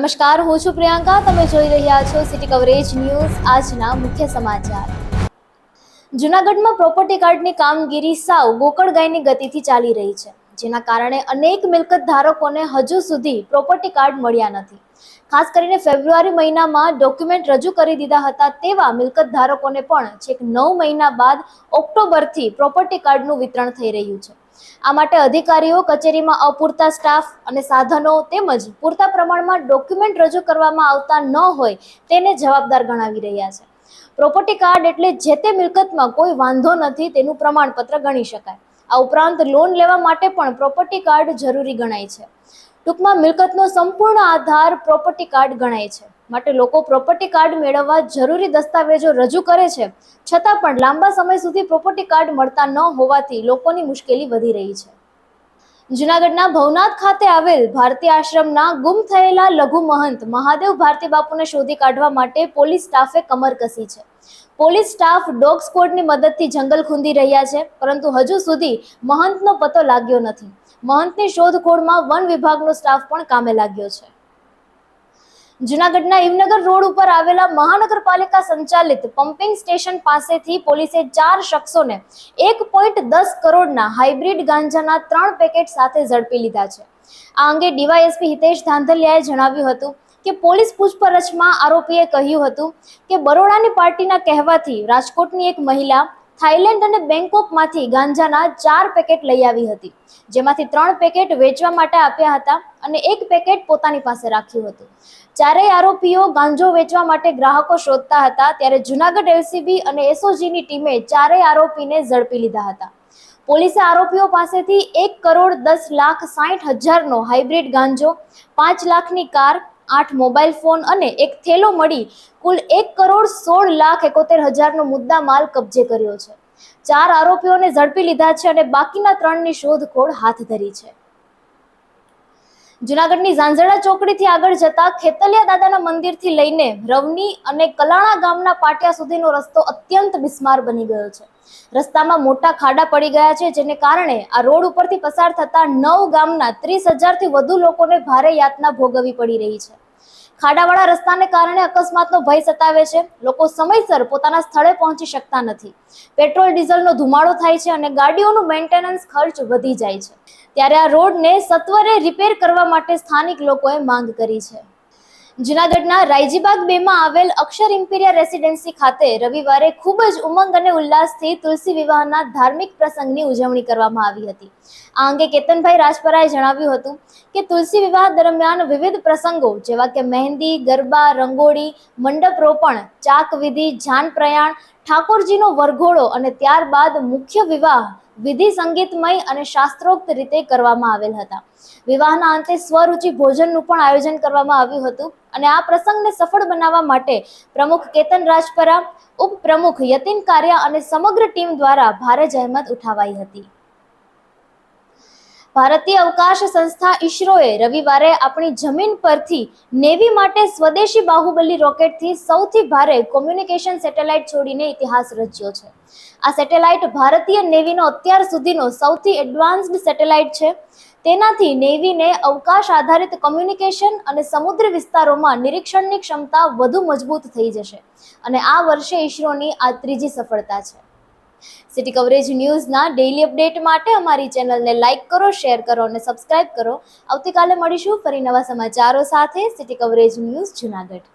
નમસ્કાર, હું છું પ્રિયંકા. તમે જોઈ રહ્યા છો સિટી કવરેજ ન્યૂઝ. આજના મુખ્ય સમાચાર. જૂનાગઢમાં પ્રોપર્ટી કાર્ડની કામગીરી સાવ ગોકળગાયની ગતિથી ચાલી રહી છે, જેના કારણે અનેક મિલકત ધારકોને હજુ સુધી પ્રોપર્ટી કાર્ડ મળ્યા નથી. ખાસ કરીને ફેબ્રુઆરી મહિનામાં ડોક્યુમેન્ટ રજૂ કરી દીધા હતા તેવા મિલકત ધારકોને પણ છેક 9 મહિના બાદ ઓક્ટોબરથી પ્રોપર્ટી કાર્ડનું વિતરણ થઈ રહ્યું છે. આ માટે અધિકારીઓ કચેરીમાં અપૂરતા સ્ટાફ અને સાધનો તેમજ પૂરતા પ્રમાણમાં ડોક્યુમેન્ટ રજૂ કરવામાં આવતા ન હોય તેને જવાબદાર ગણાવી રહ્યા છે. પ્રોપર્ટી કાર્ડ એટલે જે તે મિલકતમાં કોઈ વાંધો નથી તેનું પ્રમાણપત્ર ગણી શકાય. આ ઉપરાંત લોન લેવા માટે પણ પ્રોપર્ટી કાર્ડ જરૂરી ગણાય છે. ટૂંકમાં મિલકતનો સંપૂર્ણ આધાર પ્રોપર્ટી કાર્ડ ગણાય છે. માટે લોકો પ્રોપર્ટી કાર્ડ મેળવવા જરૂરી દસ્તાવેજો રજૂ કરે છે, છતાં પણ લાંબા સમય સુધી પ્રોપર્ટી કાર્ડ મળતા ન હોવાથી લોકોની મુશ્કેલી વધી રહી છે. જૂનાગઢના ભવનાથ ખાતે આવેલ ભારતી આશ્રમના ગુમ થયેલા લઘુ મહંત મહાદેવ ભારતી બાપુને શોધી કાઢવા માટે પોલીસ સ્ટાફે કમર કસી છે. પોલીસ સ્ટાફ ડોગ સ્ક્વોડની મદદથી જંગલ ખૂંદી રહ્યા છે, પરંતુ હજુ સુધી મહંતનો પતો લાગ્યો નથી. મહંતની શોધખોળમાં વન વિભાગનો સ્ટાફ પણ કામે લાગ્યો છે. જૂનાગઢના હિમનગર રોડ ઉપર આવેલા મહાનગરપાલિકા સંચાલિત પમ્પિંગ સ્ટેશન પાસેથી પોલીસે 4 શખ્સોને 1.10 કરોડના હાઇબ્રિડ ગાંજાના 3 પેકેટ સાથે ઝડપી લીધા છે. આ અંગે ડીવાયએસપી હિતેશ ધાંધલિયાએ જણાવ્યું હતું કે પોલીસ પૂછપરછમાં આરોપીએ કહ્યું હતું કે બરોડાની પાર્ટીના કહેવાથી રાજકોટની એક મહિલા થાઈલેન્ડ અને બેંકોકમાંથી ગાંજાના 4 પેકેટ લઈ આવી હતી, જેમાંથી 3 પેકેટ વેચવા માટે આપ્યા હતા અને 1 પેકેટ પોતાની પાસે રાખ્યું હતું. ચારેય આરોપીઓ ગાંજો વેચવા માટે ગ્રાહકો શોધતા હતા ત્યારે જૂનાગઢ એલસીબી અને એસઓજીની ટીમે ચારેય આરોપીને ઝડપી લીધા હતા. પોલીસે આરોપીઓ પાસેથી 1,10,60,000નો હાઇબ્રિડ ગાંજો, 5 લાખની કાર, 8 મોબાઈલ ફોન અને એક થેલો મળી કુલ 1,16,71,000નો મુદ્દા માલ કબજે કર્યો છે. 4 આરોપીઓને ઝડપી લીધા છે અને બાકીના 3ની શોધખોળ હાથ ધરી છે. જૂનાગઢની ઝાંઝરડા ચોકડીથી આગળ જતા ખેતલિયા દાદાના મંદિરથી લઈને રવની અને કલાણા ગામના પાટિયા સુધીનો રસ્તો અત્યંત બિસ્માર બની ગયો છે. રસ્તામાં મોટા ખાડા પડી ગયા છે, જેને કારણે આ રોડ ઉપરથી પસાર થતા 9 ગામના 30,000થી વધુ લોકોને ભારે યાતના ભોગવવી પડી રહી છે. ખાડાવાળા રસ્તાને કારણે અકસ્માતનો ભય સતાવે છે. લોકો સમયસર પોતાના સ્થળે પહોંચી શકતા નથી. પેટ્રોલ ડીઝલનો ધુમાડો થાય છે અને ગાડીઓનું મેન્ટેનન્સ ખર્ચ વધી જાય છે. ત્યારે આ રોડને સત્વરે રિપેર કરવા માટે સ્થાનિક લોકોએ માંગ કરી છે. જૂનાગઢના રાયજીબાગ 2માં આવેલ અક્ષર ઇમ્પિરિયા રેસિડેન્સી ખાતે રવિવારે ખૂબ જ ઉમંગ અને ઉલ્લાસથી તુલસી વિવાહના ધાર્મિક પ્રસંગની ઉજવણી કરવામાં આવી હતી. આ અંગે કેતનભાઈ રાજપરાએ જણાવ્યું હતું કે તુલસી વિવાહ દરમિયાન વિવિધ પ્રસંગો જેવા કે મહેંદી, ગરબા, રંગોળી, મંડપ રોપણ, ચાક વિધિ, જાન પ્રયાણ, ઠાકોરજીનો વરઘોડો અને ત્યારબાદ મુખ્ય વિવાહ વિધિ સંગીતમય અને શાસ્ત્રોક્ત રીતે કરવામાં આવેલ હતા. વિવાહના અંતે સ્વરૂચિ ભોજનનું પણ આયોજન કરવામાં આવ્યું હતું અને આ પ્રસંગને સફળ બનાવવા માટે પ્રમુખ કેતન રાજપરા, ઉપપ્રમુખ યતિન કારિયા અને સમગ્ર ટીમ દ્વારા ભારે જહેમત ઉઠાવાઈ હતી. ભારતીય અવકાશ સંસ્થા ઇસરોએ રવિવારે આપણી જમીન પરથી નેવી માટે સ્વદેશી બાહુબલી રોકેટથી સૌથી ભારે કોમ્યુનિકેશન સેટેલાઇટ છોડીને ઇતિહાસ રચ્યો છે. આ સેટેલાઇટ ભારતીય નેવીનો અત્યાર સુધીનો સૌથી એડવાન્સ્ડ સેટેલાઇટ છે. તેનાથી નેવીને અવકાશ આધારિત કોમ્યુનિકેશન અને સમુદ્રી વિસ્તારોમાં નિરીક્ષણની ક્ષમતા વધુ મજબૂત થઈ જશે અને આ વર્ષે ઇસરોની આ 3જી સફળતા છે. સિટી કવરેજ ન્યૂઝના ડેઇલી અપડેટ માટે અમારી ચેનલને લાઇક કરો, શેર કરો અને સબસ્ક્રાઇબ કરો. આવતીકાલે મળીશું ફરી નવા સમાચારો સાથે. City coverage news Junagadh.